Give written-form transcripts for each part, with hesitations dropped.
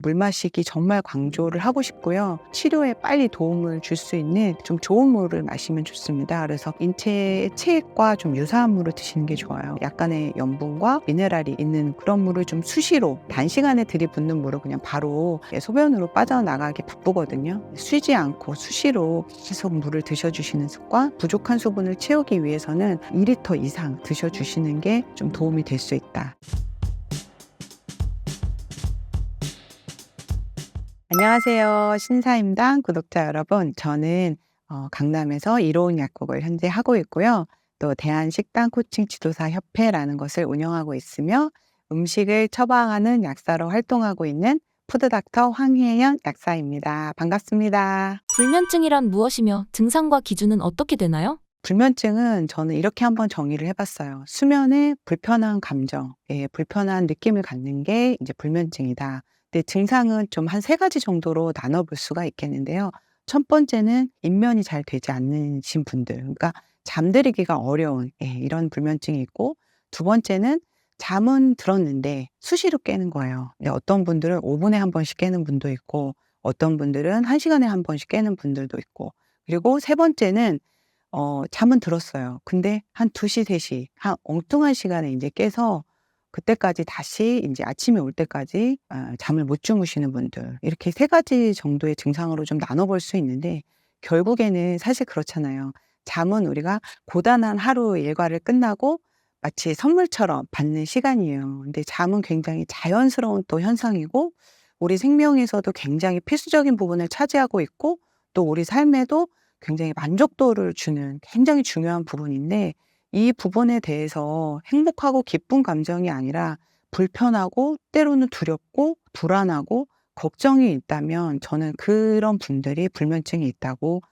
물 마시기 정말 강조를 하고 싶고요. 치료에 빨리 도움을 줄 수 있는 좀 좋은 물을 마시면 좋습니다. 그래서 인체의 체액과 좀 유사한 물을 드시는 게 좋아요. 약간의 염분과 미네랄이 있는 그런 물을 좀 수시로 단시간에 들이붓는 물을 그냥 바로 소변으로 빠져나가기 바쁘거든요. 쉬지 않고 수시로 계속 물을 드셔주시는 습관, 부족한 수분을 채우기 위해서는 2리터 이상 드셔주시는 게 좀 도움이 될 수 있다. 안녕하세요. 신사임당 구독자 여러분. 저는 강남에서 이로운 약국을 현재 하고 있고요. 또 대한식단 코칭 지도사 협회라는 것을 운영하고 있으며 음식을 처방하는 약사로 활동하고 있는 푸드닥터 황혜연 약사입니다. 반갑습니다. 불면증이란 무엇이며 증상과 기준은 어떻게 되나요? 불면증은 저는 이렇게 한번 정의를 해봤어요. 수면에 불편한 감정, 불편한 느낌을 갖는 게 이제 불면증이다. 근데 증상은 좀 한 3가지 정도로 나눠볼 수가 있겠는데요. 첫 번째는 입면이 잘 되지 않으신 분들, 그러니까 잠들이기가 어려운 이런 불면증이 있고, 두 번째는 잠은 들었는데 수시로 깨는 거예요. 근데 어떤 분들은 5분에 한 번씩 깨는 분도 있고, 어떤 분들은 1시간에 한 번씩 깨는 분들도 있고, 그리고 세 번째는 잠은 들었어요. 근데 한 2시, 3시 한 엉뚱한 시간에 인제 깨서 그때까지 다시 인제 아침이 올 때까지 잠을 못 주무시는 분들, 이렇게 3가지 정도의 증상으로 좀 나눠 볼 수 있는데, 결국에는 사실 그렇잖아요. 잠은 우리가 고단한 하루 일과를 끝나고 마치 선물처럼 받는 시간이에요. 근데 잠은 굉장히 자연스러운 또 현상이고, 우리 생명에서도 굉장히 필수적인 부분을 차지하고 있고, 또 우리 삶에도 굉장히 만족도를 주는 굉장히 중요한 부분인데, 이 부분에 대해서 행복하고 기쁜 감정이 아니라 불편하고 때로는 두렵고 불안하고 걱정이 있다면, 저는 그런 분들이 불면증이 있다고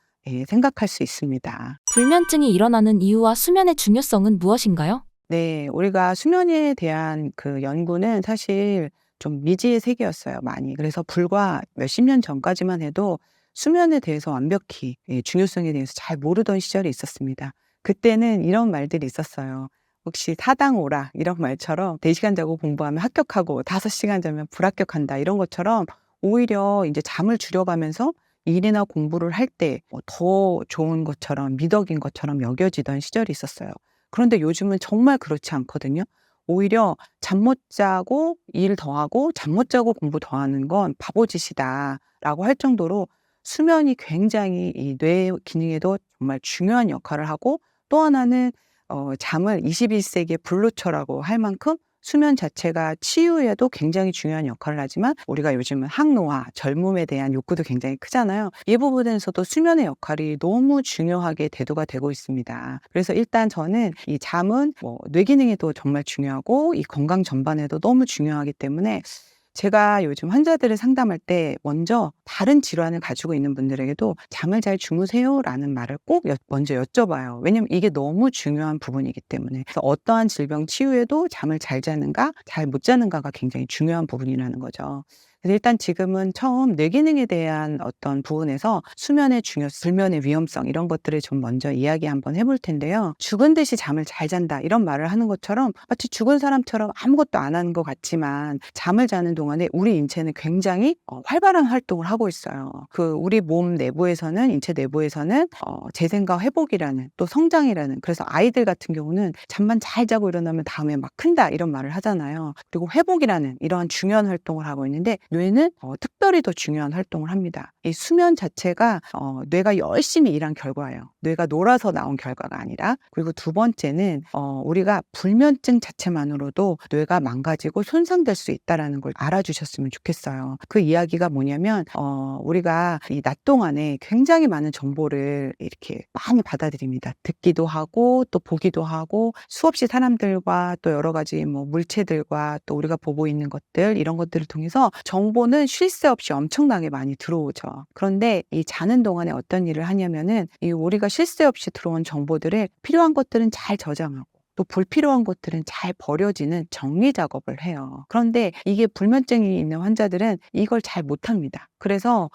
생각할 수 있습니다. 불면증이 일어나는 이유와 수면의 중요성은 무엇인가요? 네. 우리가 수면에 대한 그 연구는 사실 좀 미지의 세계였어요, 많이. 그래서 불과 몇십 년 전까지만 해도 수면에 대해서 완벽히 중요성에 대해서 잘 모르던 시절이 있었습니다. 그때는 이런 말들이 있었어요. 혹시 "사당 오라." 이런 말처럼 4시간 자고 공부하면 합격하고 5시간 자면 불합격한다, 이런 것처럼 오히려 인제 잠을 줄여가면서 일이나 공부를 할 때 더 좋은 것처럼, 미덕인 것처럼 여겨지던 시절이 있었어요. 그런데 요즘은 정말 그렇지 않거든요. 오히려 잠 못 자고 일 더 하고 잠 못 자고 공부 더 하는 건 바보짓이다라고 할 정도로 수면이 굉장히 이 뇌 기능에도 정말 중요한 역할을 하고, 또 하나는 잠을 21세기의 블루처라고 할 만큼 수면 자체가 치유에도 굉장히 중요한 역할을 하지만, 우리가 요즘은 항노화, 젊음에 대한 욕구도 굉장히 크잖아요. 이 부분에서도 수면의 역할이 너무 중요하게 대두가 되고 있습니다. 그래서 일단 저는 이 잠은 뇌 기능에도 정말 중요하고 이 건강 전반에도 너무 중요하기 때문에, 제가 요즘 환자들을 상담할 때 먼저 다른 질환을 가지고 있는 분들에게도 "잠을 잘 주무세요?"라는 말을 꼭 먼저 여쭤봐요. 왜냐면 이게 너무 중요한 부분이기 때문에. 그래서 어떠한 질병 치유에도 잠을 잘 자는가 잘 못 자는가가 굉장히 중요한 부분이라는 거죠. 그래서 일단 지금은 처음 뇌 기능에 대한 어떤 부분에서 수면의 중요성, 불면의 위험성, 이런 것들을 좀 먼저 이야기 한번 해볼 텐데요. "죽은 듯이 잠을 잘 잔다." 이런 말을 하는 것처럼 마치 죽은 사람처럼 아무것도 안 하는 것 같지만, 잠을 자는 동안에 우리 인체는 굉장히 활발한 활동을 하고 있어요. 그 우리 몸 내부에서는, 인체 내부에서는 재생과 회복이라는, 또 성장이라는, 그래서 아이들 같은 경우는 잠만 잘 자고 일어나면 다음에 막 큰다, 이런 말을 하잖아요. 그리고 회복이라는 이러한 중요한 활동을 하고 있는데, 뇌는 특별히 더 중요한 활동을 합니다. 이 수면 자체가 뇌가 열심히 일한 결과예요. 뇌가 놀아서 나온 결과가 아니라. 그리고 두 번째는 우리가 불면증 자체만으로도 뇌가 망가지고 손상될 수 있다라는 걸 알아주셨으면 좋겠어요. 그 이야기가 뭐냐면, 우리가 이 낮 동안에 굉장히 많은 정보를 이렇게 많이 받아들입니다. 듣기도 하고 또 보기도 하고, 수없이 사람들과 또 여러 가지 물체들과 또 우리가 보고 있는 것들, 이런 것들을 통해서 정보는 쉴 새 없이 엄청나게 많이 들어오죠. 그런데 이 자는 동안에 어떤 일을 하냐면은, 이 우리가 쉴 새 없이 들어온 정보들을 필요한 것들은 잘 저장하고, 또 불필요한 것들은 잘 버려지는 정리 작업을 해요. 그런데 이게 불면증이 있는 환자들은 이걸 잘 못합니다. 그래서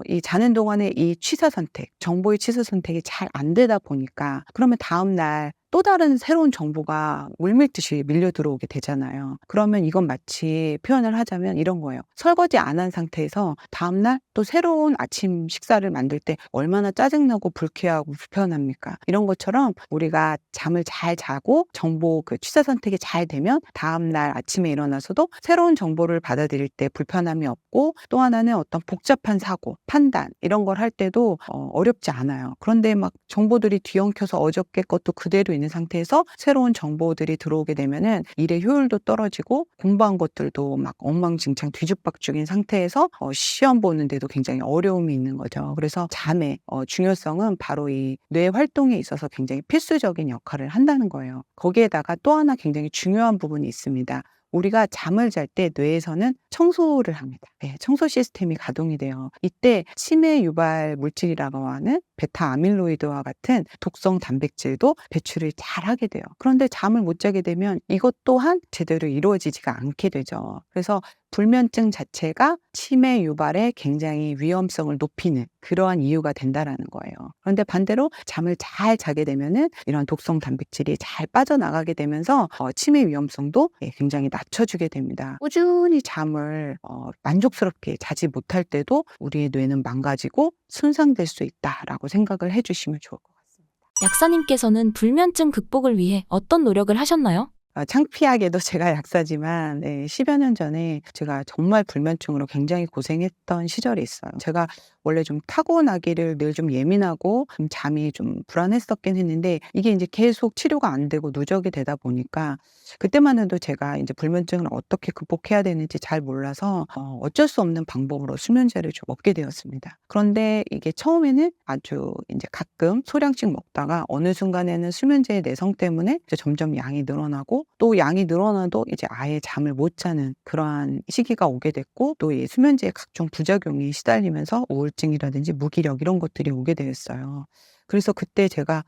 이 자는 동안에 이 취사 선택, 정보의 취사 선택이 잘 안 되다 보니까, 그러면 다음 날 또 다른 새로운 정보가 물밀듯이 밀려 들어오게 되잖아요. 그러면 이건 마치 표현을 하자면 이런 거예요. 설거지 안 한 상태에서 다음날 또 새로운 아침 식사를 만들 때 얼마나 짜증나고 불쾌하고 불편합니까? 이런 것처럼 우리가 잠을 잘 자고 정보 그 취사 선택이 잘 되면 다음날 아침에 일어나서도 새로운 정보를 받아들일 때 불편함이 없고, 또 하나는 어떤 복잡한 사고, 판단 이런 걸 할 때도 어렵지 않아요. 그런데 막 정보들이 뒤엉켜서 어저께 것도 그대로 있는 상태에서 새로운 정보들이 들어오게 되면은 일의 효율도 떨어지고 공부한 것들도 막 엉망진창 뒤죽박죽인 상태에서 시험 보는데도 굉장히 어려움이 있는 거죠. 그래서 잠의 중요성은 바로 이 뇌 활동에 있어서 굉장히 필수적인 역할을 한다는 거예요. 거기에다가 또 하나 굉장히 중요한 부분이 있습니다. 우리가 잠을 잘 때 뇌에서는 청소를 합니다. 네, 청소 시스템이 가동이 돼요. 이때 치매 유발 물질이라고 하는 베타 아밀로이드와 같은 독성 단백질도 배출을 잘 하게 돼요. 그런데 잠을 못 자게 되면 이것 또한 제대로 이루어지지가 않게 되죠. 그래서 불면증 자체가 치매 유발에 굉장히 위험성을 높이는 그러한 이유가 된다라는 거예요. 그런데 반대로 잠을 잘 자게 되면은 이런 독성 단백질이 잘 빠져나가게 되면서 치매 위험성도 굉장히 낮춰주게 됩니다. 꾸준히 잠을 만족스럽게 자지 못할 때도 우리의 뇌는 망가지고 손상될 수 있다라고 생각을 해주시면 좋을 것 같습니다. 약사님께서는 불면증 극복을 위해 어떤 노력을 하셨나요? 창피하게도 제가 약사지만 10여 년 전에 제가 정말 불면증으로 굉장히 고생했던 시절이 있어요. 제가 원래 좀 타고나기를 늘 좀 예민하고 좀 잠이 좀 불안했었긴 했는데, 이게 이제 계속 치료가 안 되고 누적이 되다 보니까 그때만 해도 제가 이제 불면증을 어떻게 극복해야 되는지 잘 몰라서 어쩔 수 없는 방법으로 수면제를 좀 먹게 되었습니다. 그런데 이게 처음에는 아주 이제 가끔 소량씩 먹다가 어느 순간에는 수면제의 내성 때문에 이제 점점 양이 늘어나고, 또 양이 늘어나도 이제 아예 잠을 못 자는 그러한 시기가 오게 됐고, 또 이 수면제의 각종 부작용이 시달리면서 우울증이라든지 무기력 이런 것들이 오게 되었어요. 그래서 그때 제가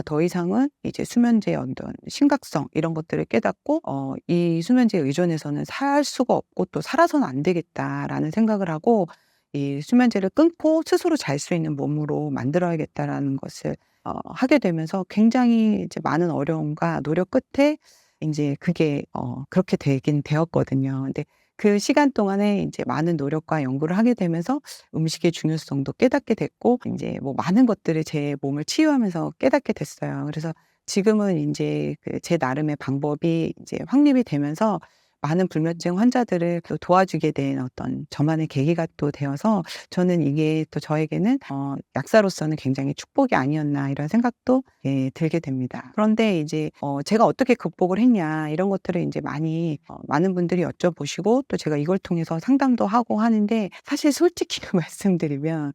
더 이상은 이제 수면제의 어떤 심각성 이런 것들을 깨닫고 이 수면제에 의존해서는 살 수가 없고 또 살아서는 안 되겠다라는 생각을 하고, 이 수면제를 끊고 스스로 잘 수 있는 몸으로 만들어야겠다라는 것을 하게 되면서 굉장히 이제 많은 어려움과 노력 끝에 인제 그게 그렇게 되긴 되었거든요. 근데 그 시간 동안에 인제 많은 노력과 연구를 하게 되면서 음식의 중요성도 깨닫게 됐고, 인제 뭐 많은 것들을 제 몸을 치유하면서 깨닫게 됐어요. 그래서 지금은 인제 그 제 나름의 방법이 이제 확립이 되면서 많은 불면증 환자들을 또 도와주게 된 어떤 저만의 계기가 또 되어서, 저는 이게 또 저에게는 약사로서는 굉장히 축복이 아니었나 이런 생각도 들게 됩니다. 그런데 이제 제가 어떻게 극복을 했냐 이런 것들을 인제 많이 많은 분들이 여쭤보시고, 또 제가 이걸 통해서 상담도 하고 하는데, 사실 솔직히 말씀드리면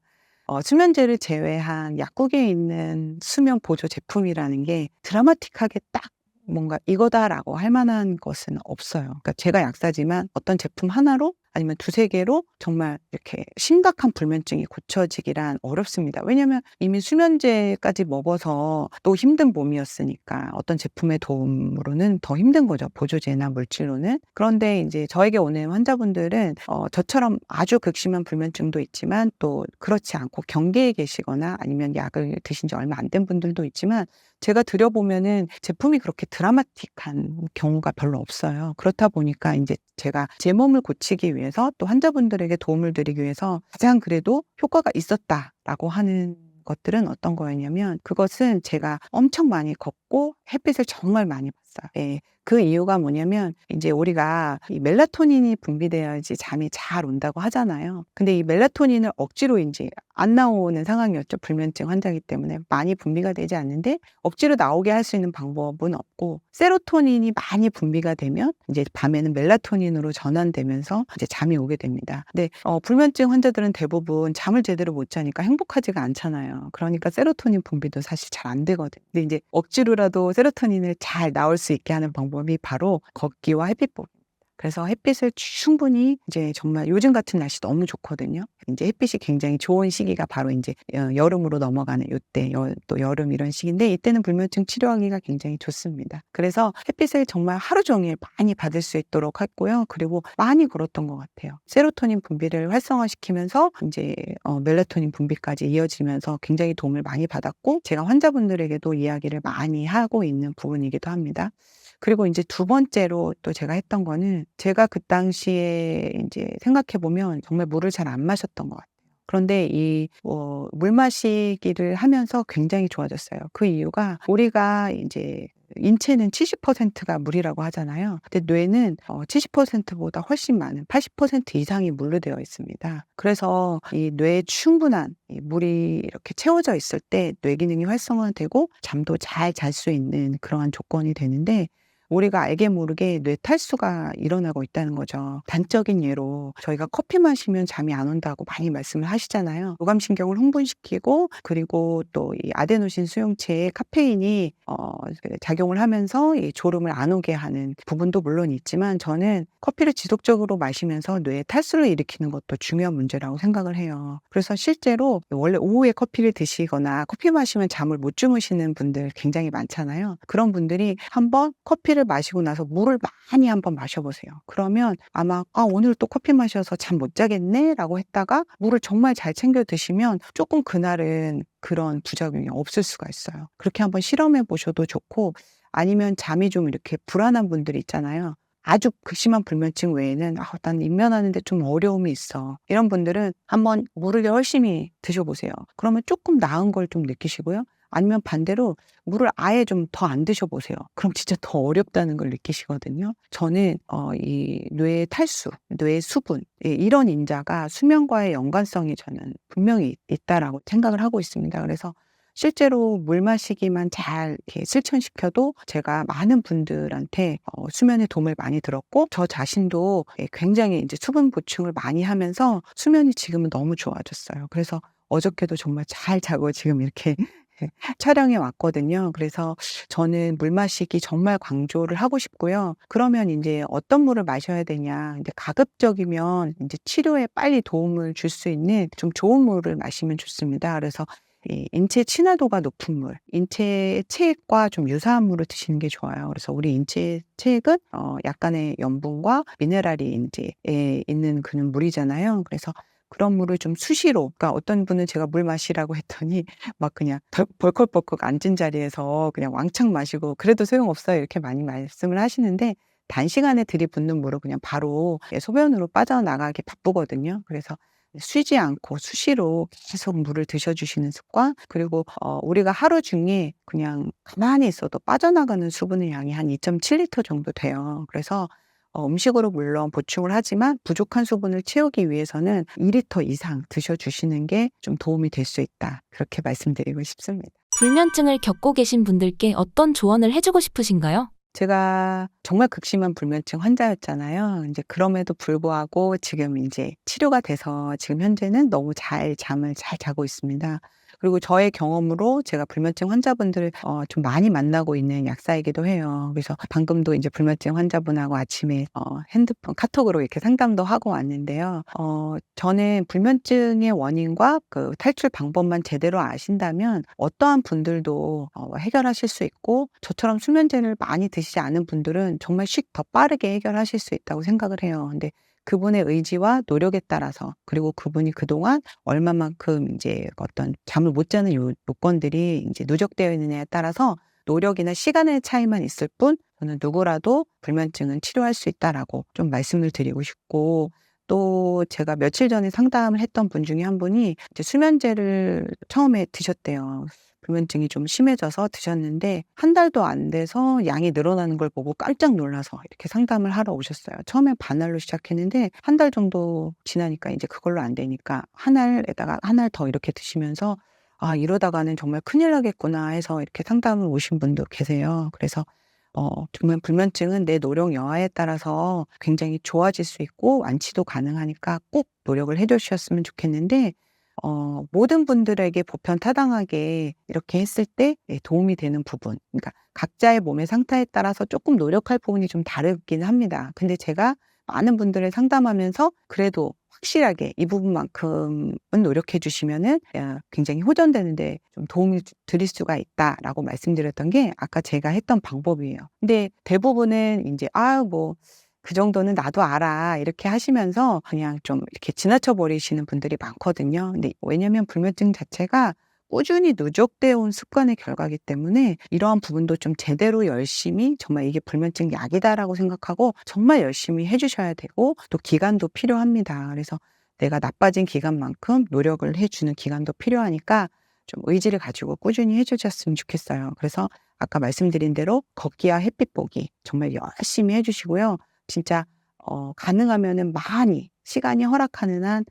수면제를 제외한 약국에 있는 수면 보조 제품이라는 게 드라마틱하게 딱 뭔가 이거다라고 할 만한 것은 없어요. 그러니까 제가 약사지만 어떤 제품 하나로 아니면 두세 개로 정말 이렇게 심각한 불면증이 고쳐지기란 어렵습니다. 왜냐하면 이미 수면제까지 먹어서 또 힘든 몸이었으니까 어떤 제품의 도움으로는 더 힘든 거죠, 보조제나 물질로는. 그런데 이제 저에게 오는 환자분들은 저처럼 아주 극심한 불면증도 있지만, 또 그렇지 않고 경계에 계시거나 아니면 약을 드신 지 얼마 안 된 분들도 있지만, 제가 들여보면은 제품이 그렇게 드라마틱한 경우가 별로 없어요. 그렇다 보니까 인제 제가 제 몸을 고치기 위해서 또 환자분들에게 도움을 드리기 위해서 가장 그래도 효과가 있었다라고 하는 것들은 어떤 거였냐면, 그것은 제가 엄청 많이 걷고 햇빛을 정말 많이 봤어요. 예. 그 이유가 뭐냐면, 인제 우리가 이 멜라토닌이 분비되어야지 잠이 잘 온다고 하잖아요. 근데 이 멜라토닌을 억지로 인제 안 나오는 상황이었죠. 불면증 환자이기 때문에 많이 분비가 되지 않는데 억지로 나오게 할 수 있는 방법은 없고, 세로토닌이 많이 분비가 되면 이제 밤에는 멜라토닌으로 전환되면서 이제 잠이 오게 됩니다. 근데 불면증 환자들은 대부분 잠을 제대로 못 자니까 행복하지가 않잖아요. 그러니까 세로토닌 분비도 사실 잘 안 되거든요. 근데 이제 억지로라도 세로토닌을 잘 나올 수 있게 하는 방법이 바로 걷기와 햇빛 보기입니다. 그래서 햇빛을 충분히 이제 정말 요즘 같은 날씨 너무 좋거든요. 인제 햇빛이 굉장히 좋은 시기가 바로 인제 여름으로 넘어가는 요때 또 여름 이런 시기인데 이때는 불면증 치료하기가 굉장히 좋습니다. 그래서 햇빛을 정말 하루 종일 많이 받을 수 있도록 했고요. 그리고 많이 걸었던 것 같아요. 세로토닌 분비를 활성화시키면서 인제 멜라토닌 분비까지 이어지면서 굉장히 도움을 많이 받았고 제가 환자분들에게도 이야기를 많이 하고 있는 부분이기도 합니다. 그리고 인제 두 번째로 또 제가 했던 거는 제가 그 당시에 인제 생각해 보면 정말 물을 잘 안 마셨던 것 같아요. 그런데 이 물 마시기를 하면서 굉장히 좋아졌어요. 그 이유가 우리가 인제 인체는 70%가 물이라고 하잖아요. 근데 뇌는 70% 보다 훨씬 많은 80% 이상이 물로 되어 있습니다. 그래서 이 뇌에 충분한 이 물이 이렇게 채워져 있을 때 뇌 기능이 활성화되고 잠도 잘 잘 수 있는 그러한 조건이 되는데 우리가 알게 모르게 뇌 탈수가 일어나고 있다는 거죠. 단적인 예로 저희가 커피 마시면 잠이 안 온다고 많이 말씀을 하시잖아요. 교감신경을 흥분시키고 그리고 또 이 아데노신 수용체에 카페인이 작용을 하면서 이 졸음을 안 오게 하는 부분도 물론 있지만 저는 커피를 지속적으로 마시면서 뇌에 탈수를 일으키는 것도 중요한 문제라고 생각을 해요. 그래서 실제로 원래 오후에 커피를 드시거나 커피 마시면 잠을 못 주무시는 분들 굉장히 많잖아요. 그런 분들이 한번 커피를 마시고 나서 물을 많이 한번 마셔보세요. 그러면 아마 '아 오늘 또 커피 마셔서 잠 못 자겠네.'라고 했다가 물을 정말 잘 챙겨 드시면 쪼끔 그날은 그런 부작용이 없을 수가 있어요. 그렇게 한번 실험해 보셔도 좋고 아니면 잠이 좀 이렇게 불안한 분들 있잖아요. 아주 극심한 불면증 외에는 '아 난 입면하는 데 좀 어려움이 있어.' 이런 분들은 한번 물을 열심히 드셔 보세요. 그러면 쪼끔 나은 걸 좀 느끼시고요. 아니면 반대로 물을 아예 좀 더 안 드셔 보세요. 그럼 진짜 더 어렵다는 걸 느끼시거든요. 저는 이 뇌의 탈수, 뇌의 수분 이런 인자가 수면과의 연관성이 저는 분명히 있다라고 생각을 하고 있습니다. 그래서 실제로 물 마시기만 잘 이렇게 실천시켜도 제가 많은 분들한테 수면에 도움을 많이 들었고 저 자신도 굉장히 인제 수분 보충을 많이 하면서 수면이 지금은 너무 좋아졌어요. 그래서 어저께도 정말 잘 자고 지금 이렇게 촬영해 왔거든요. 그래서 저는 물 마시기 정말 강조를 하고 싶고요. 그러면 인제 어떤 물을 마셔야 되냐. 인제 가급적이면 인제 치료에 빨리 도움을 줄 수 있는 좀 좋은 물을 마시면 좋습니다. 그래서 이 인체 친화도가 높은 물, 인체의 체액과 좀 유사한 물을 드시는 게 좋아요. 그래서 우리 인체의 체액은 약간의 염분과 미네랄이 인제 있는 그런 물이잖아요. 그래서 그런 물을 좀 수시로 그러니까 어떤 분은 제가 물 마시라고 했더니 막 그냥 벌컥벌컥 앉은 자리에서 그냥 왕창 마시고 "그래도 소용없어요." 이렇게 많이 말씀을 하시는데 단시간에 들이붓는 물은 그냥 바로 소변으로 빠져나가기 바쁘거든요. 그래서 쉬지 않고 수시로 계속 물을 드셔 주시는 습관 그리고 우리가 하루 중에 그냥 가만히 있어도 빠져나가는 수분의 양이 한 2.7 리터 정도 돼요. 그래서 음식으로 물론 보충을 하지만 부족한 수분을 채우기 위해서는 2 리터 이상 드셔 주시는 게 좀 도움이 될 수 있다. 그렇게 말씀드리고 싶습니다. 불면증을 겪고 계신 분들께 어떤 조언을 해 주고 싶으신가요? 제가 정말 극심한 불면증 환자였잖아요. 인제 그럼에도 불구하고 지금 인제 치료가 돼서 지금 현재는 너무 잘 잠을 잘 자고 있습니다. 그리고 저의 경험으로 제가 불면증 환자분들을 좀 많이 만나고 있는 약사이기도 해요. 그래서 방금도 인제 불면증 환자분하고 아침에 핸드폰 카톡으로 이렇게 상담도 하고 왔는데요. 저는 불면증의 원인과 그 탈출 방법만 제대로 아신다면 어떠한 분들도 해결하실 수 있고 저처럼 수면제를 많이 드시지 않은 분들은 정말 더 빠르게 해결하실 수 있다고 생각을 해요. 근데 그분의 의지와 노력에 따라서 그리고 그분이 그동안 얼마만큼 인제 어떤 잠을 못 자는 요건들이 인제 누적되어 있느냐에 따라서 노력이나 시간의 차이만 있을 뿐 저는 누구라도 불면증은 치료할 수 있다라고 좀 말씀을 드리고 싶고 또 제가 며칠 전에 상담을 했던 분 중에 한 분이 이제 수면제를 처음에 드셨대요. 불면증이 좀 심해져서 드셨는데 한 달도 안 돼서 양이 늘어나는 걸 보고 깜짝 놀라서 이렇게 상담을 하러 오셨어요. 처음엔 반알로 시작했는데 한 달 정도 지나니까 인제 그걸로 안 되니까 한 알에다가 한 알 더 이렇게 드시면서 '아 이러다가는 정말 큰일 나겠구나.' 해서 이렇게 상담을 오신 분도 계세요. 그래서 정말 불면증은 내 노력 여하에 따라서 굉장히 좋아질 수 있고 완치도 가능하니까 꼭 노력을 해 주셨으면 좋겠는데 모든 분들에게 보편타당하게 이렇게 했을 때 도움이 되는 부분 그러니까 각자의 몸의 상태에 따라서 쪼끔 노력할 부분이 좀 다르긴 합니다. 근데 제가 많은 분들을 상담하면서 그래도 확실하게 이 부분만큼은 노력해 주시면은 굉장히 호전되는데 좀 도움을 드릴 수가 있다라고 말씀드렸던 게 아까 제가 했던 방법이에요. 근데 대부분은 인제 뭐 그 정도는 나도 알아. 이렇게 하시면서 그냥 좀 이렇게 지나쳐 버리시는 분들이 많거든요. 근데 왜냐면 불면증 자체가 꾸준히 누적되어 온 습관의 결과이기 때문에 이러한 부분도 좀 제대로 열심히 정말 이게 불면증 약이다라고 생각하고 정말 열심히 해 주셔야 되고 또 기간도 필요합니다. 그래서 내가 나빠진 기간만큼 노력을 해 주는 기간도 필요하니까 좀 의지를 가지고 꾸준히 해 주셨으면 좋겠어요. 그래서 아까 말씀드린 대로 걷기와 햇빛 보기 정말 열심히 해 주시고요. 진짜 가능하면은 많이 시간이 허락하는 한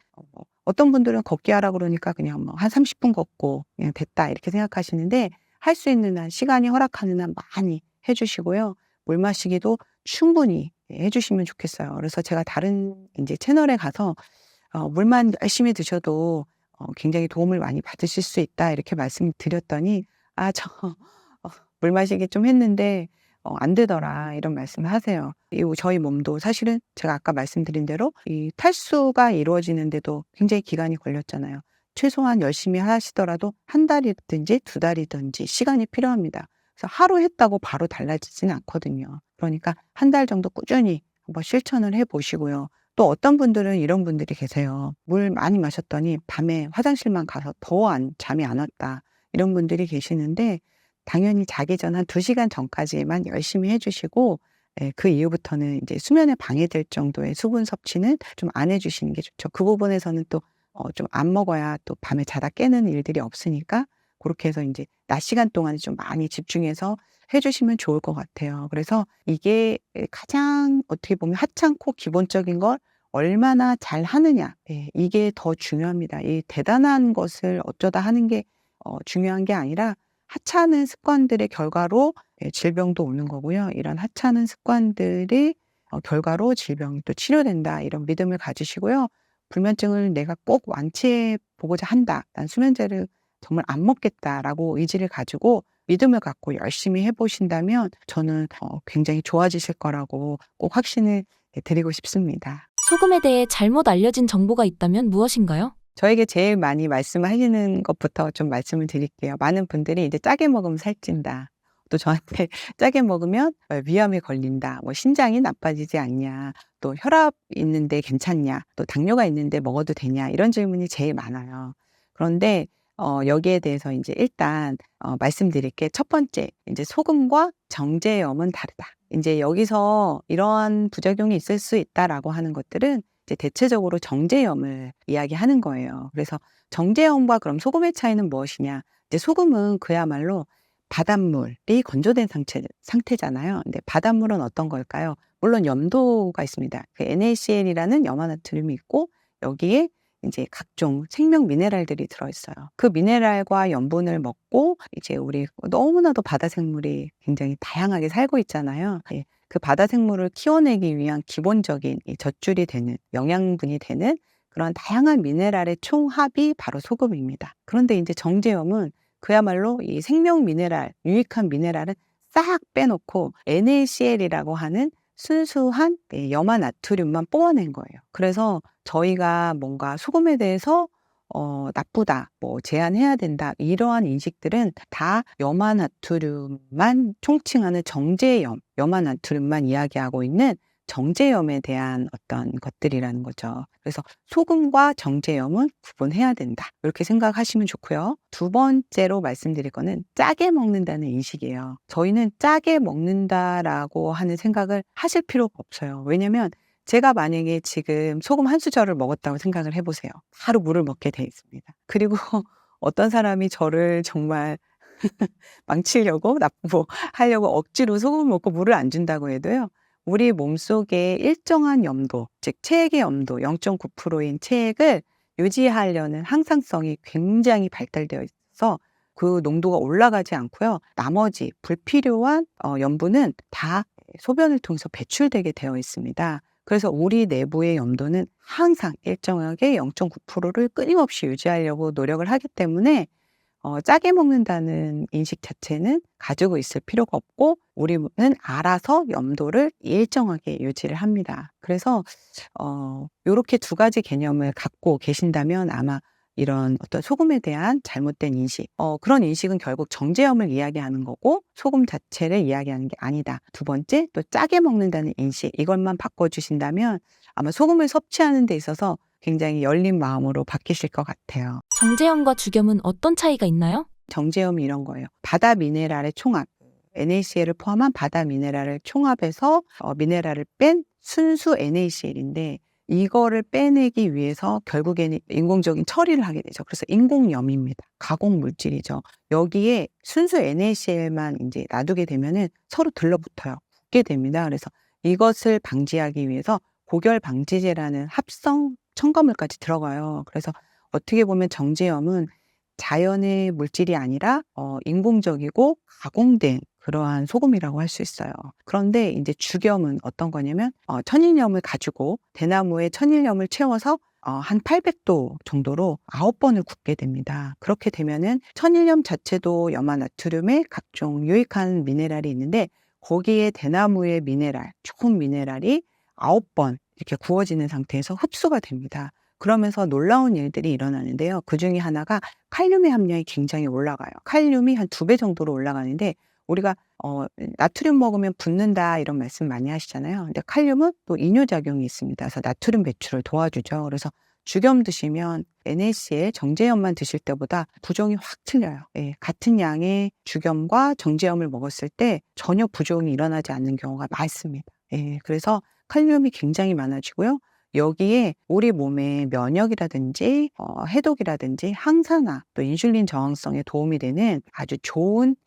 어떤 분들은 걷기 하라 그러니까 그냥 뭐 한 30분 걷고 그냥 됐다 이렇게 생각하시는데 할 수 있는 한 시간이 허락하는 한 많이 해 주시고요. 물 마시기도 충분히 해 주시면 좋겠어요. 그래서 제가 다른 인제 채널에 가서 "물만 열심히 드셔도 굉장히 도움을 많이 받으실 수 있다." 이렇게 말씀드렸더니 "아 저 물 마시기 좀 했는데 안 되더라." 이런 말씀을 하세요. 저희 몸도 사실은 제가 아까 말씀드린 대로 이 탈수가 이루어지는데도 굉장히 기간이 걸렸잖아요. 최소한 열심히 하시더라도 한 달이든지 두 달이든지 시간이 필요합니다. 그래서 하루 했다고 바로 달라지지는 않거든요. 그러니까 한 달 정도 꾸준히 한번 실천을 해 보시고요. 또 어떤 분들은 이런 분들이 계세요. "물 많이 마셨더니 밤에 화장실만 가서 더 잠이 안 왔다." 이런 분들이 계시는데 당연히 자기 전 한 2 시간 전까지만 열심히 해 주시고 그 이후부터는 인제 수면에 방해될 정도의 수분 섭취는 좀 안 해 주시는 게 좋죠. 그 부분에서는 또 좀 안 먹어야 또 밤에 자다 깨는 일들이 없으니까 고렇게 해서 인제 낮 시간 동안에 좀 많이 집중해서 해 주시면 좋을 것 같아요. 그래서 이게 가장 어떻게 보면 하찮고 기본적인 걸 얼마나 잘하느냐 이게 더 중요합니다. 이 대단한 것을 어쩌다 하는 게 중요한 게 아니라 하찮은 습관들의 결과로 질병도 오는 거고요. 이런 하찮은 습관들이 결과로 질병이 또 치료된다. 이런 믿음을 가지시고요. 불면증을 내가 꼭 완치해 보고자 한다. 난 수면제를 정말 안 먹겠다라고 의지를 가지고 믿음을 갖고 열심히 해 보신다면 저는 굉장히 좋아지실 거라고 꼭 확신을 드리고 싶습니다. 소금에 대해 잘못 알려진 정보가 있다면 무엇인가요? 저에게 제일 많이 말씀하시는 것부터 좀 말씀을 드릴게요. 많은 분들이 이제 "짜게 먹으면 살찐다." 또 저한테 "짜게 먹으면 위암에 걸린다." 뭐 "신장이 나빠지지 않냐." 또 "혈압 있는데 괜찮냐." 또 "당뇨가 있는데 먹어도 되냐." 이런 질문이 제일 많아요. 그런데 여기에 대해서 인제 일단 말씀드릴 게 첫 번째 인제 "소금과 정제염은 다르다." 인제 여기서 "이러한 부작용이 있을 수 있다."라고 하는 것들은 이제 대체적으로 정제염을 이야기하는 거예요. 그래서 정제염과 그럼 소금의 차이는 무엇이냐? 이제 소금은 그야말로 바닷물이 건조된 상태잖아요. 근데 바닷물은 어떤 걸까요? 물론 염도가 있습니다. 그 NaCl이라는 염화나트륨이 있고 여기에 인제 각종 생명 미네랄들이 들어 있어요. 그 미네랄과 염분을 먹고 이제 우리 너무나도 바다 생물이 굉장히 다양하게 살고 있잖아요. 예. 그 바다 생물을 키워내기 위한 기본적인 이 젖줄이 되는 영양분이 되는 그런 다양한 미네랄의 총합이 바로 소금입니다. 그런데 인제 정제염은 그야말로 이 생명 미네랄, 유익한 미네랄은 싹 빼놓고 NaCl이라고 하는 순수한 염화나트륨만 뽑아낸 거예요. 그래서 저희가 뭔가 소금에 대해서 '나쁘다. 뭐 제한해야 된다.' 이러한 인식들은 다 염화나트륨만 총칭하는 정제염, 염화나트륨만 이야기하고 있는 정제염에 대한 어떤 것들이라는 거죠. 그래서 '소금과 정제염은 구분해야 된다.' 이렇게 생각하시면 좋고요. 두 번째로 말씀드릴 거는 짜게 먹는다는 인식이에요. 저희는 '짜게 먹는다.'라고 하는 생각을 하실 필요가 없어요. 왜냐면 제가 만약에 지금 소금 한 수저를 먹었다고 생각을 해 보세요. 바로 물을 먹게 돼 있습니다. 그리고 어떤 사람이 저를 정말 망치려고 뭐 하려고 억지로 소금을 먹고 물을 안 준다고 해도요. 우리 몸속에 일정한 염도, 즉 체액의 염도 0.9%인 체액을 유지하려는 항상성이 굉장히 발달되어 있어서 그 농도가 올라가지 않고요. 나머지 불필요한 염분은 다 소변을 통해서 배출되게 되어 있습니다. 그래서 우리 내부의 염도는 항상 일정하게 0.9%를 끊임없이 유지하려고 노력을 하기 때문에 짜게 먹는다는 인식 자체는 가지고 있을 필요가 없고 우리는 알아서 염도를 일정하게 유지를 합니다. 그래서 요렇게 두 가지 개념을 갖고 계신다면 아마 이런 어떤 소금에 대한 잘못된 인식, 그런 인식은 결국 정제염을 이야기하는 거고 소금 자체를 이야기하는 게 아니다. 두 번째, 또 짜게 먹는다는 인식, 이것만 바꿔주신다면 아마 소금을 섭취하는 데 있어서 굉장히 열린 마음으로 바뀌실 것 같아요. 정제염과 죽염은 어떤 차이가 있나요? 정제염이 이런 거예요. 바다 미네랄의 총합, NaCl을 포함한 바다 미네랄을 총합해서 미네랄을 뺀 순수 NaCl인데 이거를 빼내기 위해서 결국에는 인공적인 처리를 하게 되죠. 그래서 인공염입니다. 가공 물질이죠. 여기에 순수 NaCl만 이제 놔두게 되면은 서로 들러붙어요. 붙게 됩니다. 그래서 이것을 방지하기 위해서 고결 방지제라는 합성 첨가물까지 들어가요. 그래서 어떻게 보면 정제염은 자연의 물질이 아니라 인공적이고 가공된 그러한 소금이라고 할 수 있어요. 그런데 이제 죽염은 어떤 거냐면 천일염을 가지고 대나무에 천일염을 채워서 한 800도 정도로 9번을 굽게 됩니다. 그렇게 되면은 천일염 자체도 염화나트륨에 각종 유익한 미네랄이 있는데 거기에 대나무의 미네랄, 좋은 미네랄이 9번 이렇게 구워지는 상태에서 흡수가 됩니다. 그러면서 놀라운 일들이 일어나는데요. 그중에 하나가 칼륨의 함량이 굉장히 올라가요. 칼륨이 한 2배 정도로 올라가는데 우리가 나트륨 먹으면 붓는다 이런 말씀 많이 하시잖아요. 근데 칼륨은 또 이뇨작용이 있습니다. 그래서 나트륨 배출을 도와주죠. 그래서 죽염 드시면 NaCl 정제염만 드실 때보다 부종이 확 틀려요. 예, 같은 양의 죽염과 정제염을 먹었을 때 전혀 부종이 일어나지 않는 경우가 많습니다. 예, 그래서 칼륨이 굉장히 많아지고요. 여기에 우리 몸의 면역이라든지 해독이라든지 항산화 또 인슐린 저항성에 도움이 되는 아주 좋은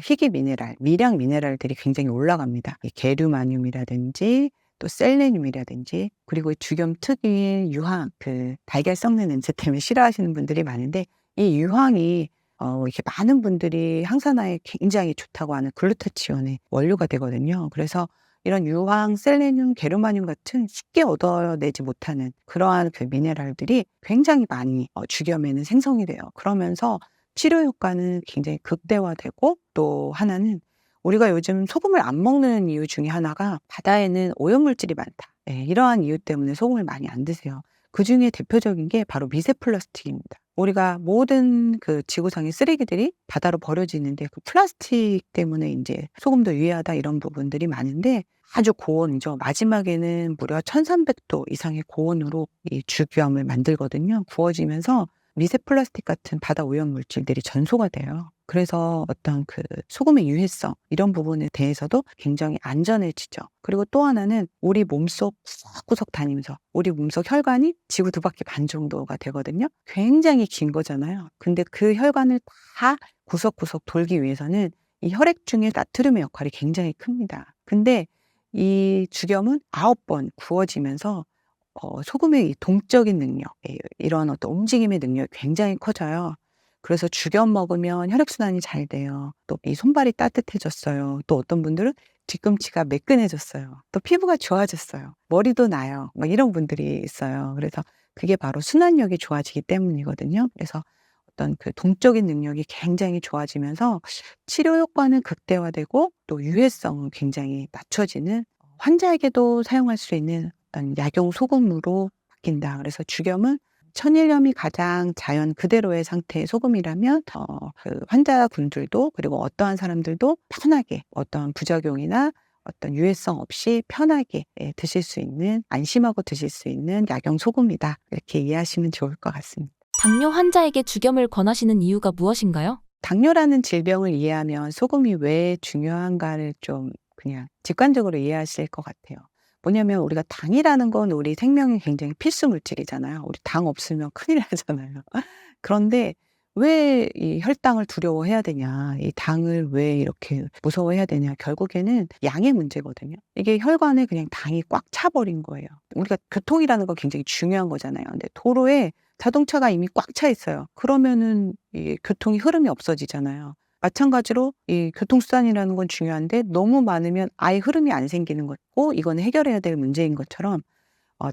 희귀 미네랄, 미량 미네랄들이 굉장히 올라갑니다. 이 게르마늄이라든지 또 셀레늄이라든지 그리고 죽염 특유의 유황, 그 달걀 썩는 냄새 때문에 싫어하시는 분들이 많은데 이 유황이 이렇게 많은 분들이 항산화에 굉장히 좋다고 하는 글루타치온의 원료가 되거든요. 그래서 이런 유황, 셀레늄, 게르마늄 같은 쉽게 얻어내지 못하는 그러한 그 미네랄들이 굉장히 많이 죽염에는 생성이 돼요. 그러면서 치료 효과는 굉장히 극대화되고 또 하나는 우리가 요즘 소금을 안 먹는 이유 중에 하나가 바다에는 오염물질이 많다. 예, 이러한 이유 때문에 소금을 많이 안 드세요. 그중에 대표적인 게 바로 미세 플라스틱입니다. 우리가 모든 그 지구상의 쓰레기들이 바다로 버려지는데 그 플라스틱 때문에 이제 소금도 유해하다 이런 부분들이 많은데 아주 고온이죠. 마지막에는 무려 1300도 이상의 고온으로 이 죽염을 만들거든요. 구워지면서 미세 플라스틱 같은 바다 오염 물질들이 전소가 돼요. 그래서 어떤 그 소금의 유해성 이런 부분에 대해서도 굉장히 안전해지죠. 그리고 또 하나는 우리 몸속 구석구석 다니면서 우리 몸속 혈관이 지구 2바퀴 반 정도가 되거든요. 굉장히 긴 거잖아요. 근데 그 혈관을 다 구석구석 돌기 위해서는 이 혈액 중에 나트륨의 역할이 굉장히 큽니다. 근데 이 죽염은 9번 구워지면서 소금의 이 동적인 능력, 이런 어떤 움직임의 능력이 굉장히 커져요. 그래서 죽염 먹으면 혈액순환이 잘 돼요. 또 이 손발이 따뜻해졌어요. 또 어떤 분들은 뒤꿈치가 매끈해졌어요. 또 피부가 좋아졌어요. 머리도 나요. 막 이런 분들이 있어요. 그래서 그게 바로 순환력이 좋아지기 때문이거든요. 그래서 어떤 그 동적인 능력이 굉장히 좋아지면서 치료 효과는 극대화되고 또 유해성은 굉장히 낮춰지는 환자에게도 사용할 수 있는 어떤 약용 소금으로 바뀐다. 그래서 죽염은 천일염이 가장 자연 그대로의 상태의 소금이라면 그 환자분들도 그리고 어떠한 사람들도 편하게 어떤 부작용이나 어떤 유해성 없이 편하게 드실 수 있는 안심하고 드실 수 있는 약용 소금이다. 이렇게 이해하시면 좋을 것 같습니다. 당뇨 환자에게 죽염을 권하시는 이유가 무엇인가요? 당뇨라는 질병을 이해하면 소금이 왜 중요한가를 좀 그냥 직관적으로 이해하실 것 같아요. 뭐냐면 우리가 당이라는 건 우리 생명에 굉장히 필수 물질이잖아요. 우리 당 없으면 큰일 나잖아요. 그런데 왜 이 혈당을 두려워해야 되냐, 이 당을 왜 이렇게 무서워해야 되냐, 결국에는 양의 문제거든요. 이게 혈관에 그냥 당이 꽉 차버린 거예요. 우리가 교통이라는 거 굉장히 중요한 거잖아요. 근데 도로에 자동차가 이미 꽉 차 있어요. 그러면은 이 교통이 흐름이 없어지잖아요. 마찬가지로 이 교통수단이라는 건 중요한데 너무 많으면 아예 흐름이 안 생기는 거고 이거는 해결해야 될 문제인 것처럼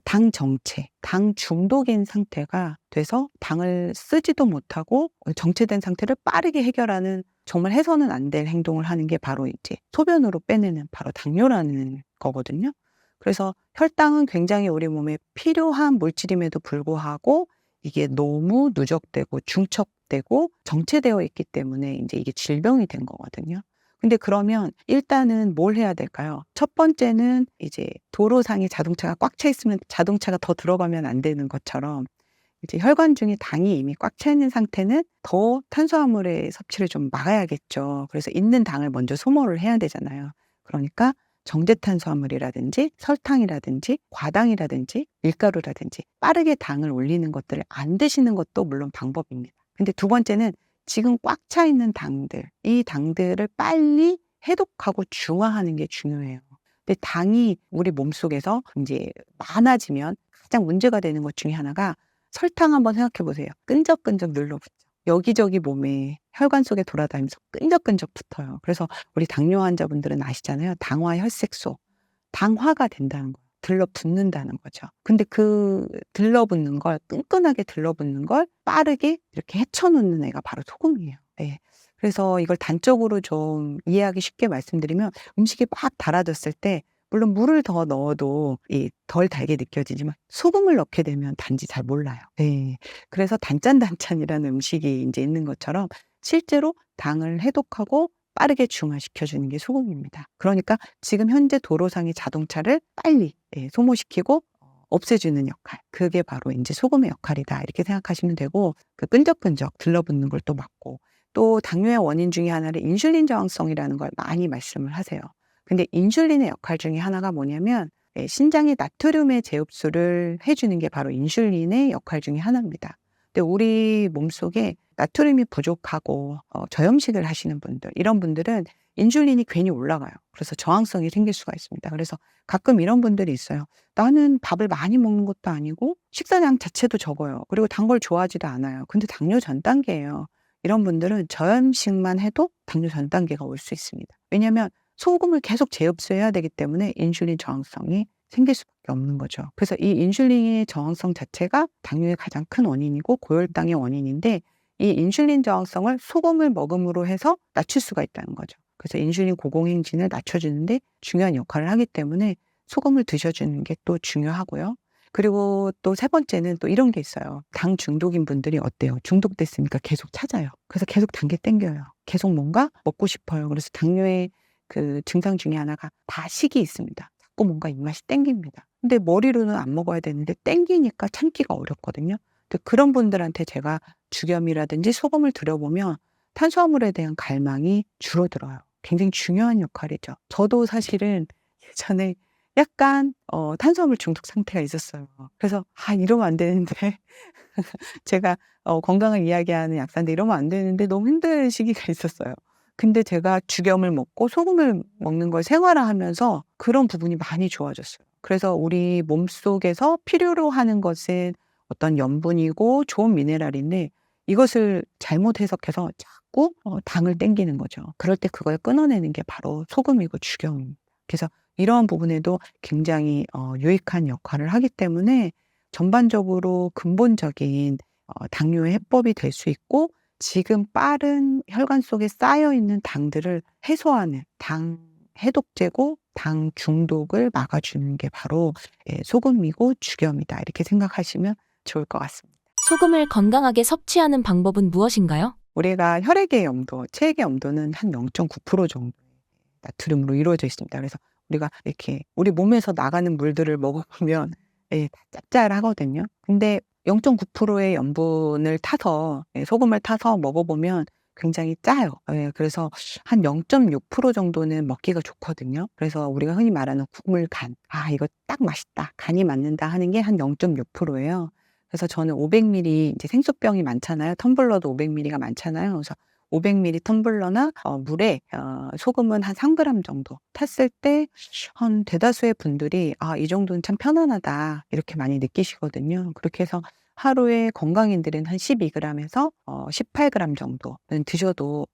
당 정체, 당 중독인 상태가 돼서 당을 쓰지도 못하고 정체된 상태를 빠르게 해결하는 정말 해서는 안 될 행동을 하는 게 바로 이제 소변으로 빼내는 바로 당뇨라는 거거든요. 그래서 혈당은 굉장히 우리 몸에 필요한 물질임에도 불구하고 이게 너무 누적되고 중첩되고 정체되어 있기 때문에 인제 이게 질병이 된 거거든요. 근데 그러면 일단은 뭘 해야 될까요? 첫 번째는 이제 도로상에 자동차가 꽉 차 있으면 자동차가 더 들어가면 안 되는 것처럼 이제 혈관 중에 당이 이미 꽉 차 있는 상태는 더 탄수화물의 섭취를 좀 막아야겠죠. 그래서 있는 당을 먼저 소모를 해야 되잖아요. 그러니까 정제탄수화물이라든지 설탕이라든지 과당이라든지 밀가루라든지 빠르게 당을 올리는 것들을 안 드시는 것도 물론 방법입니다. 근데 두 번째는 지금 꽉 차 있는 당들, 이 당들을 빨리 해독하고 중화하는 게 중요해요. 근데 당이 우리 몸속에서 인제 많아지면 가장 문제가 되는 것 중에 하나가 설탕 한번 생각해 보세요. 끈적끈적 눌러붙죠. 여기저기 몸에 혈관 속에 돌아다니면서 끈적끈적 붙어요. 그래서 우리 당뇨 환자분들은 아시잖아요. 당화 혈색소, 당화가 된다는 거예요. 들러붙는다는 거죠. 근데 그 들러붙는 걸 끈끈하게 들러붙는 걸 빠르게 이렇게 헤쳐 놓는 애가 바로 소금이에요. 예. 그래서 이걸 단적으로 좀 이해하기 쉽게 말씀드리면 음식이 막 달아졌을 때 물론 물을 더 넣어도 이 덜 달게 느껴지지만 소금을 넣게 되면 단지 잘 몰라요. 예. 그래서 단짠단짠이라는 음식이 인제 있는 것처럼 실제로 당을 해독하고 빠르게 중화시켜 주는 게 소금입니다. 그러니까 지금 현재 도로상의 자동차를 빨리 소모시키고 없애주는 역할. 그게 바로 인제 '소금의 역할이다.' 이렇게 생각하시면 되고 그 끈적끈적 들러붙는 걸 또 막고 또 당뇨의 원인 중에 하나를 인슐린 저항성이라는 걸 많이 말씀을 하세요. 근데 인슐린의 역할 중에 하나가 뭐냐면 신장의 나트륨의 재흡수를 해 주는 게 바로 인슐린의 역할 중에 하나입니다. 근데 우리 몸속에 나트륨이 부족하고 저염식을 하시는 분들 이런 분들은 인슐린이 괜히 올라가요. 그래서 저항성이 생길 수가 있습니다. 그래서 가끔 이런 분들이 있어요. "나는 밥을 많이 먹는 것도 아니고 식사량 자체도 적어요. 그리고 단 걸 좋아하지도 않아요. 근데 당뇨 전 단계예요." 이런 분들은 저염식만 해도 당뇨 전 단계가 올 수 있습니다. 왜냐하면 소금을 계속 재흡수해야 되기 때문에 인슐린 저항성이 생길 수밖에 없는 거죠. 그래서 이 인슐린의 저항성 자체가 당뇨의 가장 큰 원인이고 고혈당의 원인인데 이 인슐린 저항성을 소금을 먹음으로 해서 낮출 수가 있다는 거죠. 그래서 인슐린 고공행진을 낮춰 주는데 중요한 역할을 하기 때문에 소금을 드셔 주는 게 또 중요하고요. 그리고 또 세 번째는 또 이런 게 있어요. 당 중독인 분들이 어때요? 중독됐으니까 계속 찾아요. 그래서 계속 단 게 땡겨요. 계속 뭔가 먹고 싶어요. 그래서 당뇨의 그 증상 중에 하나가 다식이 있습니다. 자꾸 뭔가 입맛이 땡깁니다. 근데 머리로는 안 먹어야 되는데 땡기니까 참기가 어렵거든요. 근데 그런 분들한테 제가 죽염이라든지 소금을 들여 보면 탄수화물에 대한 갈망이 줄어들어요. 굉장히 중요한 역할이죠. 저도 사실은 예전에 약간 탄수화물 중독 상태가 있었어요. 그래서 '아 이러면 안 되는데.' 제가 건강을 이야기하는 약사인데 이러면 안 되는데 너무 힘든 시기가 있었어요. 근데 제가 죽염을 먹고 소금을 먹는 걸 생활화하면서 그런 부분이 많이 좋아졌어요. 그래서 우리 몸속에서 필요로 하는 것은 어떤 염분이고 좋은 미네랄인데 이것을 잘못 해석해서 자꾸 당을 땡기는 거죠. 그럴 때 그걸 끊어내는 게 바로 소금이고 죽염입니다. 그래서 이러한 부분에도 굉장히 유익한 역할을 하기 때문에 전반적으로 근본적인 당뇨의 해법이 될 수 있고 지금 빠른 혈관 속에 쌓여 있는 당들을 해소하는 당 해독제고 당 중독을 막아주는 게 바로 소금이고 죽염이다. 이렇게 생각하시면 좋을 것 같습니다. 소금을 건강하게 섭취하는 방법은 무엇인가요? 우리가 혈액의 염도, 체액의 염도는 한 0.9% 정도 나트륨으로 이루어져 있습니다. 그래서 우리가 이렇게 우리 몸에서 나가는 물들을 먹어보면 다 짭짤하거든요. 근데 0.9%의 염분을 타서 소금을 타서 먹어보면 굉장히 짜요. 그래서 한 0.6% 정도는 먹기가 좋거든요. 그래서 우리가 흔히 말하는 국물 간. '아 이거 딱 맛있다. 간이 맞는다.' 하는 게 한 0.6%예요. 그래서 저는 500ml 이제 생수병이 많잖아요. 텀블러도 500ml가 많잖아요. 그래서 500ml 텀블러나 물에 소금은 한 3g 정도 탔을 때 한 대다수의 분들이 '아 이 정도는 참 편안하다.' 이렇게 많이 느끼시거든요. 그렇게 해서 하루에 건강인들은 한 12g에서 18g 정도는 드셔도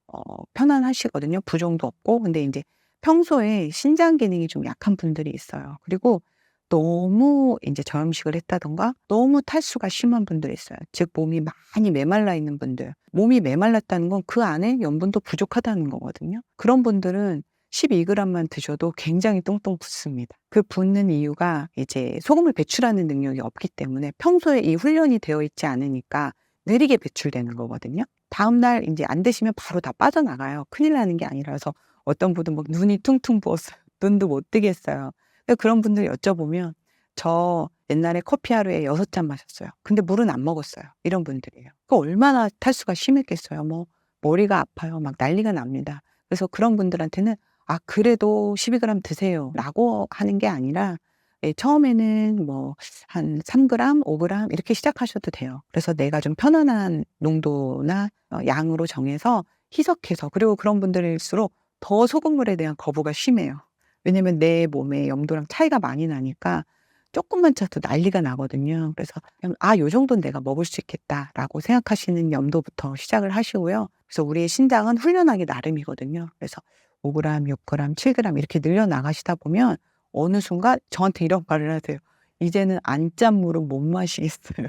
편안하시거든요. 부종도 없고. 근데 인제 평소에 신장 기능이 좀 약한 분들이 있어요. 그리고 너무 인제 저염식을 했다든가 너무 탈수가 심한 분들이 있어요. 즉 몸이 많이 메말라 있는 분들. 몸이 메말랐다는 건 그 안에 염분도 부족하다는 거거든요. 그런 분들은 12 그램만 드셔도 굉장히 똥똥 붓습니다. 그 붓는 이유가 이제 소금을 배출하는 능력이 없기 때문에 평소에 이 훈련이 되어 있지 않으니까 느리게 배출되는 거거든요. 다음날 인제 안 드시면 바로 다 빠져나가요. 큰일 나는 게 아니라서 어떤 분은 막 눈이 퉁퉁 부었어요. 눈도 못 뜨겠어요. 그런 분들 여쭤보면 "저 옛날에 커피 하루에 6잔 마셨어요. 근데 물은 안 먹었어요." 이런 분들이에요. 그 얼마나 탈수가 심했겠어요. 뭐 머리가 아파요. 막 난리가 납니다. 그래서 그런 분들한테는 "아 그래도 12 그램 드세요."라고 하는 게 아니라 예 처음에는 뭐 한 3 그램, 5 그램 이렇게 시작하셔도 돼요. 그래서 내가 좀 편안한 농도나 양으로 정해서 희석해서 그리고 그런 분들일수록 더 소금물에 대한 거부가 심해요. 왜냐면 내 몸의 염도랑 차이가 많이 나니까 쪼끔만 차도 난리가 나거든요. 그래서 그냥 '아 요 정도는 내가 먹을 수 있겠다.'라고 생각하시는 염도부터 시작을 하시고요. 그래서 우리의 신장은 훈련하기 나름이거든요. 그래서 5 그램, 6 그램, 7 그램 이렇게 늘려 나가시다 보면 어느 순간 저한테 이런 말을 하세요. "이제는 안 짠 물은 못 마시겠어요."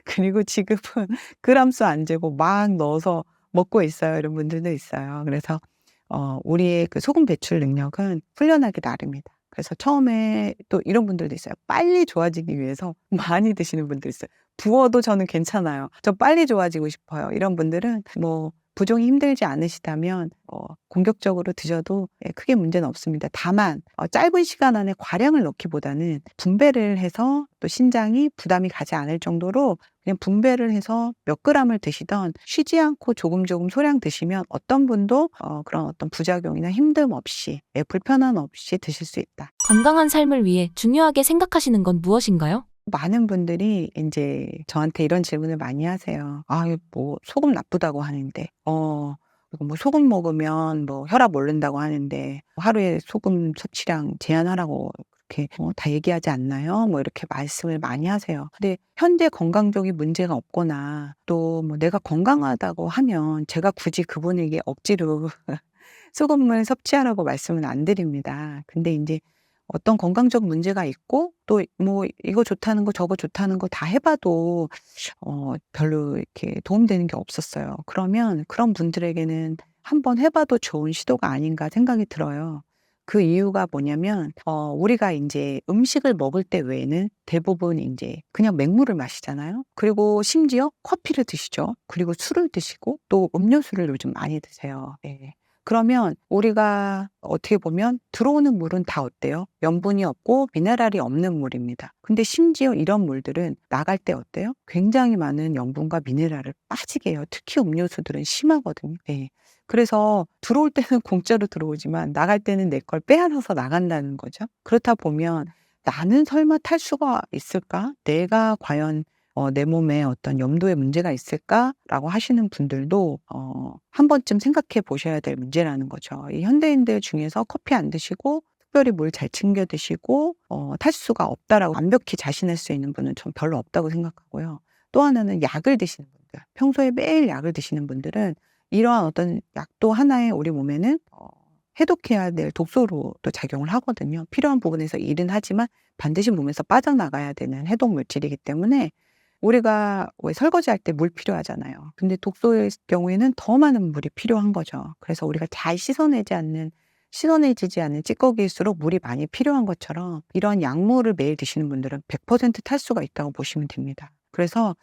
그리고 지금은 그램수 안 재고 막 넣어서 먹고 있어요. 이런 분들도 있어요. 그래서 우리의 그 소금 배출 능력은 훈련하기 나름이다. 그래서 처음에 또 이런 분들도 있어요. 빨리 좋아지기 위해서 많이 드시는 분들 있어요. 부어도 저는 괜찮아요. "저 빨리 좋아지고 싶어요." 이런 분들은 뭐 부종이 힘들지 않으시다면 공격적으로 드셔도 예 크게 문제는 없습니다. 다만 짧은 시간 안에 과량을 넣기보다는 분배를 해서 또 신장이 부담이 가지 않을 정도로 그냥 분배를 해서 몇 그램을 드시든 쉬지 않고 조금 조금 소량 드시면 어떤 분도 그런 어떤 부작용이나 힘듦 없이 예 불편함 없이 드실 수 있다. 건강한 삶을 위해 중요하게 생각하시는 건 무엇인가요? 많은 분들이 인제 저한테 이런 질문을 많이 하세요. "아이 뭐 소금 나쁘다고 하는데 그리고 뭐 소금 먹으면 뭐 혈압 오른다고 하는데 하루에 소금 섭취량 제한하라고 그렇게 다 얘기하지 않나요?" 뭐 이렇게 말씀을 많이 하세요. 근데 현재 건강적인 문제가 없거나 또 뭐 내가 건강하다고 하면 제가 굳이 그분에게 억지로 소금을 섭취하라고 말씀은 안 드립니다. 근데 인제 어떤 건강적 문제가 있고 또 뭐 이거 좋다는 거 저거 좋다는 거 다 해 봐도 별로 이렇게 도움되는 게 없었어요. 그러면 그런 분들에게는 '한번 해 봐도 좋은 시도가 아닌가.' 생각이 들어요. 그 이유가 뭐냐면 우리가 인제 음식을 먹을 때 외에는 대부분 인제 그냥 맹물을 마시잖아요. 그리고 심지어 커피를 드시죠. 그리고 술을 드시고 또 음료수를 요즘 많이 드세요. 예. 그러면 우리가 어떻게 보면 들어오는 물은 다 어때요? 염분이 없고 미네랄이 없는 물입니다. 근데 심지어 이런 물들은 나갈 때 어때요? 굉장히 많은 염분과 미네랄을 빠지게 해요. 특히 음료수들은 심하거든요. 예. 그래서 들어올 때는 공짜로 들어오지만 나갈 때는 내 걸 빼앗아서 나간다는 거죠. 그렇다 보면 '나는 설마 탈수가 있을까? 내가 과연 내 몸에 어떤 염도에 문제가 있을까?'라고 하시는 분들도 한 번쯤 생각해 보셔야 될 문제라는 거죠. 이 현대인들 중에서 커피 안 드시고 특별히 물 잘 챙겨 드시고 '탈수가 없다.'라고 완벽히 자신할 수 있는 분은 전 별로 없다고 생각하고요. 또 하나는 약을 드시는 분들, 평소에 매일 약을 드시는 분들은 이러한 어떤 약도 하나의 우리 몸에는 해독해야 될 독소로 또 작용을 하거든요. 필요한 부분에서 일은 하지만 반드시 몸에서 빠져나가야 되는 해독 물질이기 때문에 우리가 왜 설거지할 때 물 필요하잖아요. 근데 독소의 경우에는 더 많은 물이 필요한 거죠. 그래서 우리가 잘 씻어내지지 않는 찌꺼기일수록 물이 많이 필요한 것처럼 이런 약물을 매일 드시는 분들은 100% 탈수가 있다고 보시면 됩니다. 그래서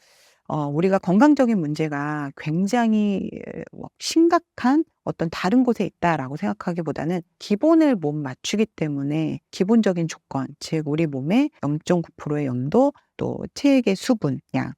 우리가 건강적인 문제가 굉장히 심각한 어떤 다른 곳에 있다라고 생각하기보다는 기본을 못 맞추기 때문에 기본적인 조건, 즉 우리 몸에 0.9%의 염도 또 체액의 수분량,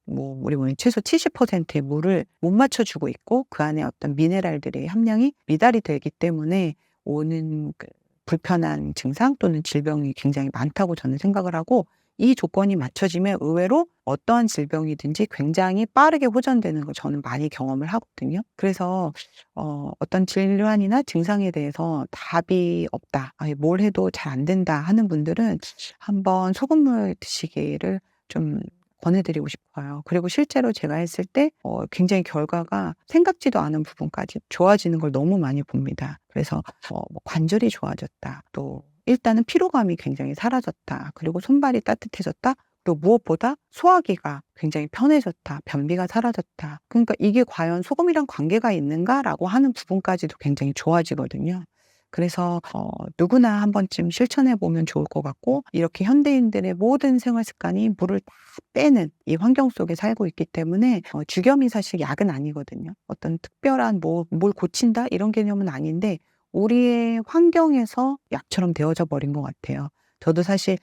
뭐 우리 몸에 최소 70%의 물을 못 맞춰주고 있고 그 안에 어떤 미네랄들의 함량이 미달이 되기 때문에 오는 그 불편한 증상 또는 질병이 굉장히 많다고 저는 생각을 하고 이 조건이 맞춰지면 의외로 어떠한 질병이든지 굉장히 빠르게 호전되는 걸 저는 많이 경험을 하거든요. 그래서 어떤 질환이나 증상에 대해서 답이 없다. 아예 뭘 해도 잘 안 된다 하는 분들은 한번 소금물 드시기를 좀 권해 드리고 싶어요. 그리고 실제로 제가 했을 때 굉장히 결과가 생각지도 않은 부분까지 좋아지는 걸 너무 많이 봅니다. 그래서 뭐 관절이 좋아졌다. 또 일단은 피로감이 굉장히 사라졌다. 그리고 손발이 따뜻해졌다. 그리고 무엇보다 소화기가 굉장히 편해졌다. 변비가 사라졌다. 그러니까 이게 과연 소금이랑 관계가 있는가라고 하는 부분까지도 굉장히 좋아지거든요. 그래서 누구나 한 번쯤 실천해 보면 좋을 것 같고, 이렇게 현대인들의 모든 생활 습관이 물을 다 빼는 이 환경 속에 살고 있기 때문에 죽염이 사실 약은 아니거든요. 어떤 특별한 뭘 고친다 이런 개념은 아닌데 우리의 환경에서 약처럼 되어져 버린 것 같아요. 저도 사실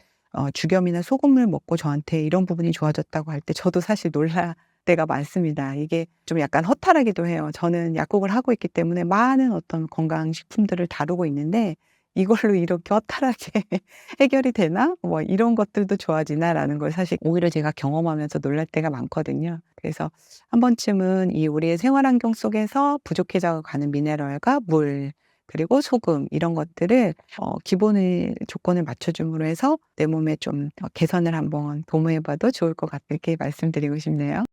죽염이나 소금을 먹고 저한테 이런 부분이 좋아졌다고 할 때 저도 사실 놀랄 때가 많습니다. 이게 좀 약간 허탈하기도 해요. 저는 약국을 하고 있기 때문에 많은 어떤 건강식품들을 다루고 있는데 '이걸로 이렇게 허탈하게 해결이 되나? 뭐 이런 것들도 좋아지나?'라는 걸 사실 오히려 제가 경험하면서 놀랄 때가 많거든요. 그래서 한 번쯤은 이 우리의 생활 환경 속에서 부족해져 가는 미네랄과 물, 그리고 소금 이런 것들을 기본의 조건을 맞춰 줌으로 해서 내 몸에 좀 개선을 한번 도모해 봐도 좋을 것 같다, 이렇게 말씀드리고 싶네요.